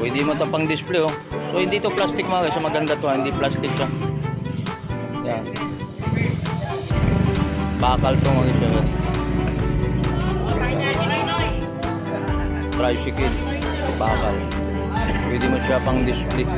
Pwede mo ito pang display oh. So hindi to plastic mga guys. So maganda to, hindi plastic siya. Yan. Bakal to mga guys. Tricycle. Bakal. Pwede mo siya pang display.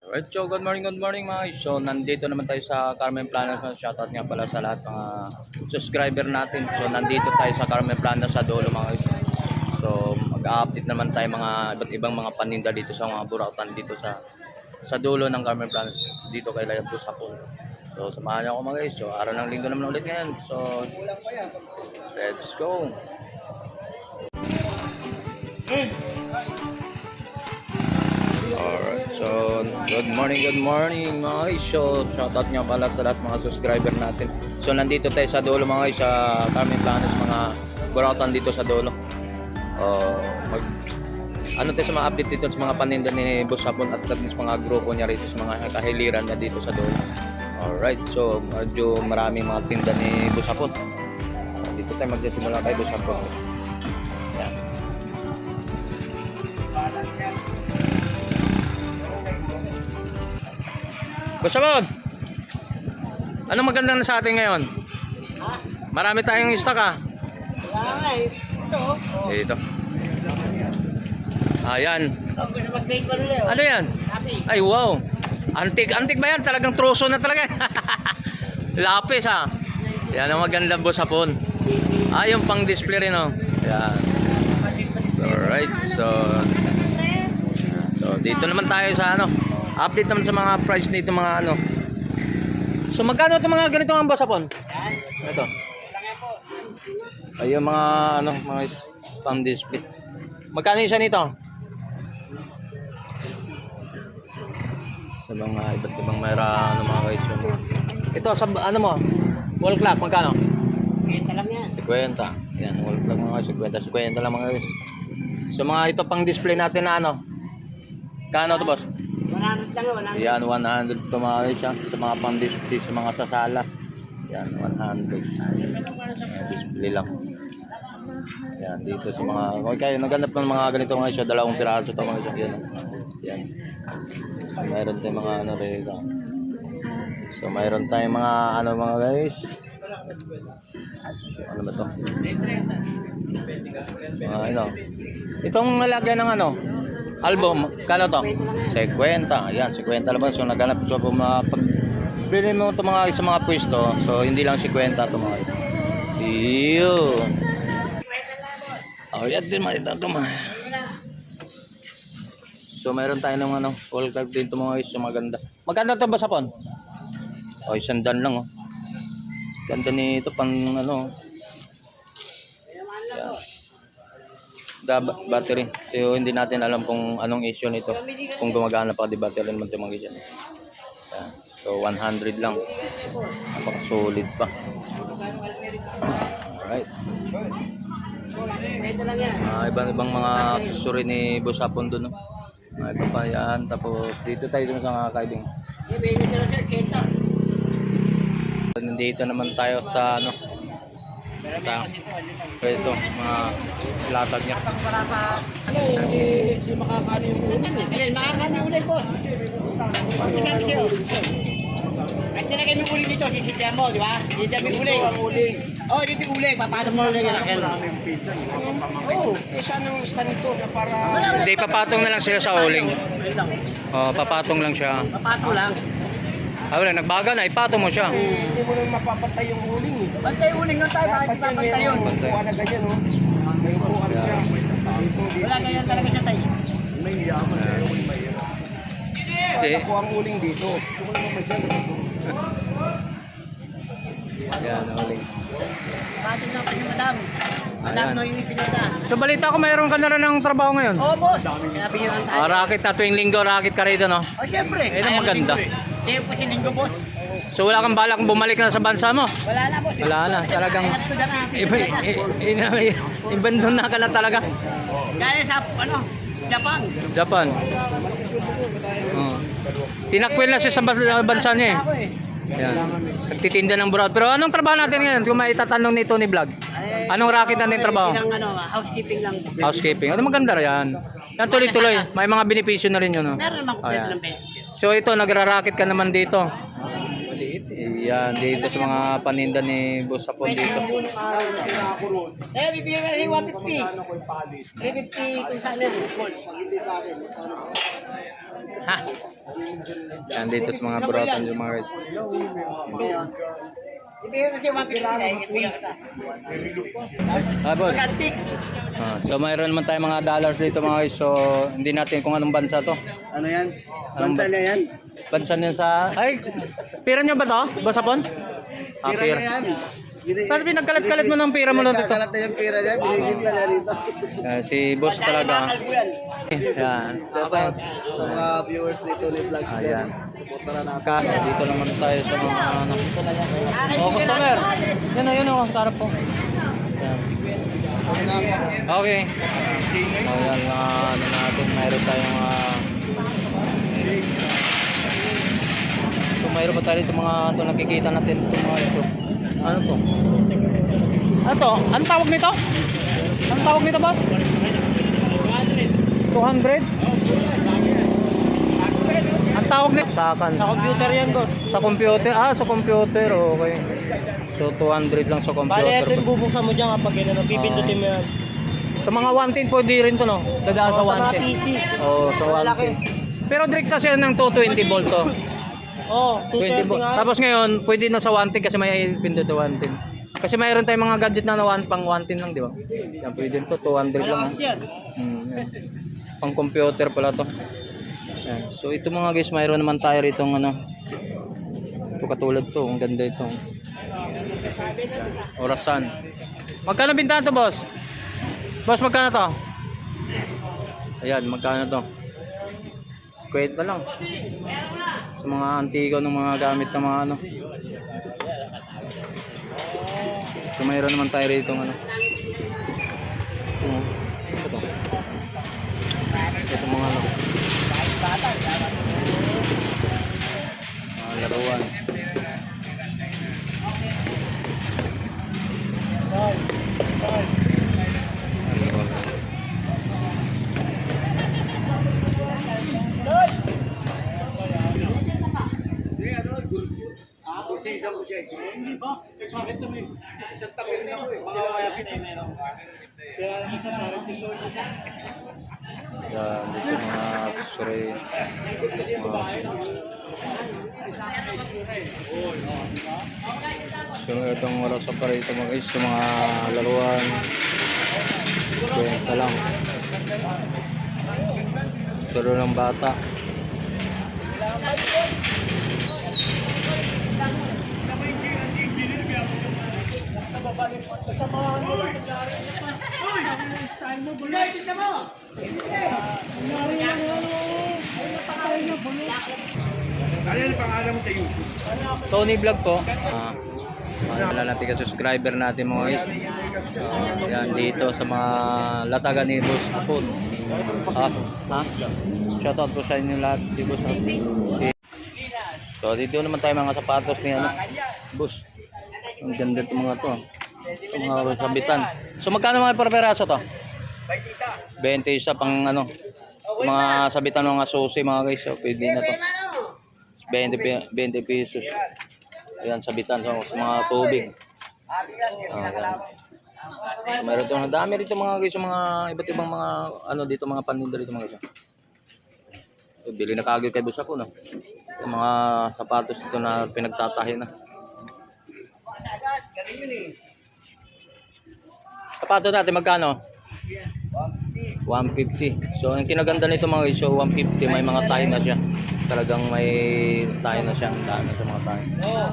Alright, so good morning mga guys. So nandito naman tayo sa Carmen Planas. Shoutout nga pala sa lahat mga subscriber natin. So nandito tayo sa Carmen Planas sa Dolo mga guys. So mag-update naman tayo mga iba't ibang mga paninda dito sa mga burautan dito sa dulo ng Carmen Planas dito kay Layabos Hapon. So samahan niyo ako mga guys. So araw ng linggo naman ulit ngayon. So let's go. Alright, so good morning mga guys. So shoutout nga pala sa lahat mga subscriber natin. So nandito tayo sa dulo mga guys sa Carmen Planas, mga burautan dito sa dulo. Ano tayo sa mga update dito sa mga paninda ni Boss Hapon at sa mga grupo niya rito sa mga kahiliran niya dito sa dulo. Alright, so medyo maraming mga tinda ni Boss Hapon. Dito tayo magsisimula kay Boss Hapon. Yan. Boss Hapon, anong maganda na sa atin ngayon? Marami tayong stock ah. Dito. Ayan. Ano yan? Ay wow. Antik ba yan? Talagang troso na talaga. Lapis ha. Yan ang maganda Boss Hapon. Yung pang display rin oh. Yan. Alright. So dito naman tayo sa ano. Update naman sa mga price nito mga ano. So magkano itong mga ganito ang Boss Hapon? Ito. Ay yung mga ano, mga pang display. Magkano isa nito? Sa mga iba't ibang mayroon ano mga guys. Ito sa ano mo? Wall clock magkano? 50 lang yan. 50. Yan, wall clock mga 50 lang mga guys. So mga ito pang display natin na ano. Kano to boss? 100 lang, 100. Yan, 100 to mga guys sa mga pang display sa mga sasala. Yan, 100. Display lang. Yan, dito sa mga okay, naghanap ng mga ganito mga isyo, dalawang piraso to mga isyo. Yan. So, mayroon tayong mga ano rito. So mayroon tayong mga ano mga guys. Ano ba to? Ano. Itong lagyan ng ano? Album, kano to? 50. Ayan, 50 lang. So naghanap so pag bili mo ito mga sa mga pwesto, so hindi lang 50 ito mga. Iyo. Yan din mga ito mga. So mayroon tayo ng ano, wall clock din ito mga guys, so maganda. Maganda ito Boss Hapon? Sandal lang oh. Ganda nito pang ano. Da battery. So hindi natin alam kung anong issue nito. Kung gumagana pa di battery naman ito mga guys. So 100 lang. Napaka-solid pa. Alright. Ibang mga accessory ni Boss Hapon doon. Ito pa yan. Tapos dito tayo dun sa mga kaibing. Nandito naman tayo sa ano. Sa ito mga latag niya. Hindi makakano yung ulit. Hindi makakano yung ulit po. Sabi siya. At talaga yung uling dito, sisidyan mo, di ba? Sisidyan mo yung uling. Oh, dito yung uling, papatong mo uling yung lakyan. Oo, saan yung stand ito na para... Hindi, papatong na lang sila sa uling. Papatong lang siya. Papatong lang. Wala, nagbaga na, ipatong mo siya. Hindi mo nang mapapantay yung uling eh. Bantay uling lang tayo, bakit ipapantay yun? Bantay. Buwan na ganyan, oh. May upuan siya. Ito, Wala ganyan talaga siya tayo. Kasi, Ako ang uling dito. yan, uling. Bakit lang kasi madam? Madam Ayan. no yung ipinada. So balita ko mayroon ka na rin ng trabaho ngayon. Oo, boss. Pinabihiran tayo. Racket na tuwing linggo, racket ka rito, no? O, syempre. Eh, ang maganda. Hindi po si Linggo, boss. So wala kang balak bumalik na sa bansa mo? Wala na, boss. Wala na, talagang Ingat ko dyan, ibandon na ka na talaga. Gaya sa, ano, Japan. Japan. Oh. Tinakwil na siya sa bansa niya eh. Ako eh. Yan. Nagtitinda ng burot. Pero anong trabaho natin ngayon? Kung maitatanong ni Tony Vlog. Anong racket natin trabaho? Bilang, ano, housekeeping lang. Housekeeping. Ano maganda yan. Yan tuloy-tuloy. May mga benepisyo na rin yun. No? Meron naman Ayan. kompleto ng benefit. So ito, nagra-racket ka naman dito. Yan, dito sa mga paninda ni Boss Apon dito. Eh, bibigyan ka kasi 150. 350 kung saan yan. Ha? Yan, dito sa mga buratan yung mga guys. Bibigyan kasi 150 tayo. Bibigyan ka. Boss. Pag-antik. So mayroon naman tayong mga dollars dito mga guys. So hindi natin kung anong bansa to. Ano yan? Bansa na yan? Bansa niyan sa... Ay! Pira nyo ba to? Boss Apon? Pira na yan. Saan pinagkalat-kalat mo ng pira mo lang dito? Kalat na yung pira niya, binigyan pa niya rito. Si Boss talaga. Kalbo yan. Yan. Shout out sa mga viewers ni Tony Vlogs. Ayan. Suporta na natin. Dito naman tayo sa mga ano. Oh, customer. Yan o, yun o. Tarap po. Yan. Okay. Oh, yan ano natin. Mayroon tayong so mayroon pa tayo sa mga ito nakikita natin ito mga ito. Ano to? Ano to? Anong tawag nito? Anong tawag nito, boss? 200? Ang tawag nito? Sakan. Sa computer yan, boss. Sa computer? Sa computer. Okay. So 200 lang sa computer. Bale, ito yung bubuksan mo dyan kapag gano'n. Pipindutin mo yan. Sa mga 110 pwede rin to, no? Dadaan sa Sa mga 110. PC. Oo, sa Malaki. 110. Pero direkta siya ng 220 volt to. Oo, 20 volt. Tapos ngayon, pwede na sa 110 kasi may pindot sa 110. Kasi mayroon tayong mga gadget na pang 110 lang, di ba? Yan, pwede to, 200 lang. Malakas yan. Yan. Pang computer pala to. Yan. So ito mga guys, mayroon naman tayo rito ano. Ito katulad to, ang ganda ito. Orasan. Magkano bintahan to, boss? Boss, magkano to? Ayan, magkano to? Kwenta lang. Sa mga antigo ng mga gamit ng mga ano. So mayroon naman tayo rito ano. Ito. Ito mga ano. Mga laruan. Yan, dito mga accessory. So itong oras pa rito mga guys, yung mga laruan. Kwenta lang. Laro ng bata. Ano yung pangalan mo sa YouTube? Tony Vlog po. Wala natin ka subscriber natin mga guys. Yan dito sa mga latagan ni Boss Apon. Shoutout po sa inyo lahat di Boss Apon. So dito naman tayo mga sapatos ni ano. Boss. Ang ganda itong mga to. Sa mga sabitan. So magkano mga peraso to? 20 isa pang ano. Sa mga sabitan ng mga susi mga guys. So pwede na to. 20 pesos. Ayan, sabitan sa mga tubig. Ayan. Mayroon itong dami rito mga guys, mga iba't ibang mga ano dito, mga paninda dito mga guys. So, bili na kagad kay Boss ako, no? Yung mga sapatos dito na pinagtatahi na. Sapatos natin magkano? 150. So, ang kinaganda nito mga guys, so 150, may mga tayo na siya. Talagang may tayo na siya. Ang dami sa mga tayo. Oh,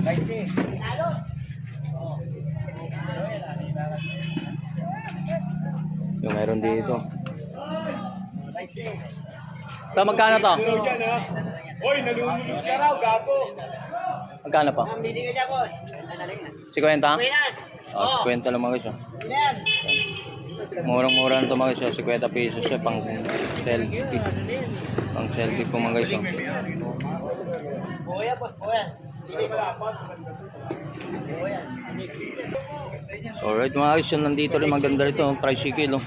20. Yung meron dito. Ito, magkano to? Hoy, nalulunod ka raw, gago. Magkano pa? Ang bili ka dyan, boss. 50? Pinas. Oh, 50 lang mga guys. Oh. Pinas. Murang-mura na ito mga guys. 50 pesos siya pang selfie. Pang selfie po mga guys. Oh. Buya, boss. Buya. So, alright mga guys. So, nandito rin maganda rito. Tricycle. Oh.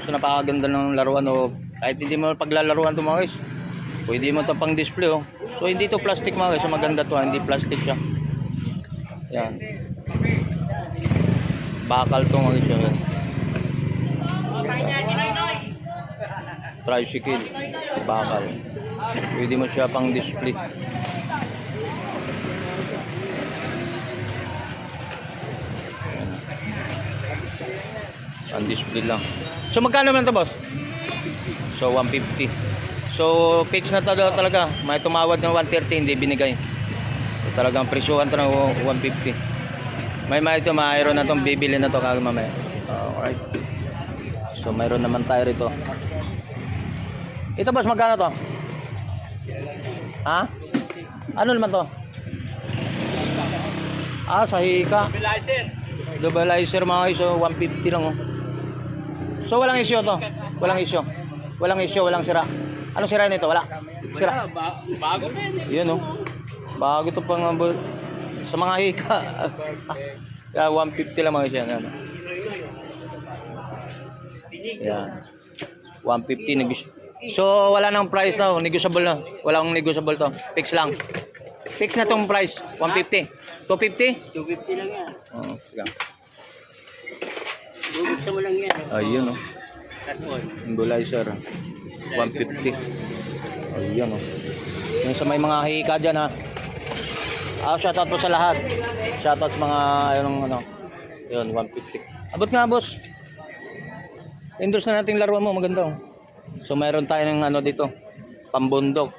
So, napakaganda ng laruan. Oh. Kahit hindi mo paglalaruan ito mga guys. Pwede mo ito pang display. Oh. So, hindi ito plastic mga guys. So, maganda ito. Hindi plastic siya. Yan. Bakal ito mga guys. Yan. Tricycle. Bakal. Pwede mo siya pang display. Pang display lang. So, magkano naman ito boss? So, 150. So, fix na talaga. May tumawad ng 130, hindi binigay. So, talagang presyuhan ito ng 150. May ito, mayroon na itong bibili na ito kagad mamaya. Alright. So, mayroon naman tayo rito. Ito boss, magkano to? Ha? Ano naman to? Sa Hika. Stabilizer mga guys, so 150 lang oh. So, walang issue to. Walang issue. Walang issue, walang sira. Anong sira nito? Wala. Sira. Bago pa yun. Yun oh. Bago to pang sa mga Hika. Kaya 150 lang mga siya. Ano? Yan. 150 negosyo. So wala nang price na, negotiable na. Walang negotiable to. Fix lang. Fix na tong price, 150. 250? 250 lang yan. Oh, sige. Bubuksan mo lang yan. Ayun oh. That's all. Stabilizer. 150. Ayun oh. Yung sa may mga Hika dyan ha. Shoutout po sa lahat. Shoutout sa mga ano. Yun, 150. Abot nga boss. Endorse na natin laruan mo, maganda oh. So mayroon tayo ng ano dito, pambundok.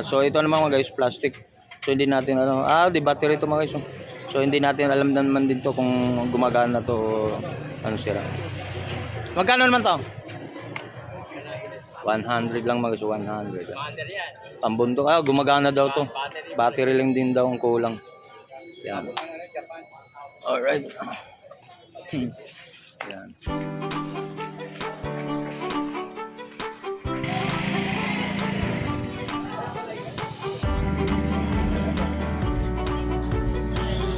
So ito naman mga guys, plastic. So hindi natin ano, di battery ito mga guys. So hindi natin alam naman din to kung gumagana to o ano sira. Magkano naman to? 100 lang mga guys, 100. Pambundok, gumagana daw to. Battery lang din daw ang kulang. Yan. Alright. Yan.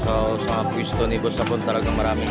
So, sa mga pwesto ni Boss Sapon talagang maraming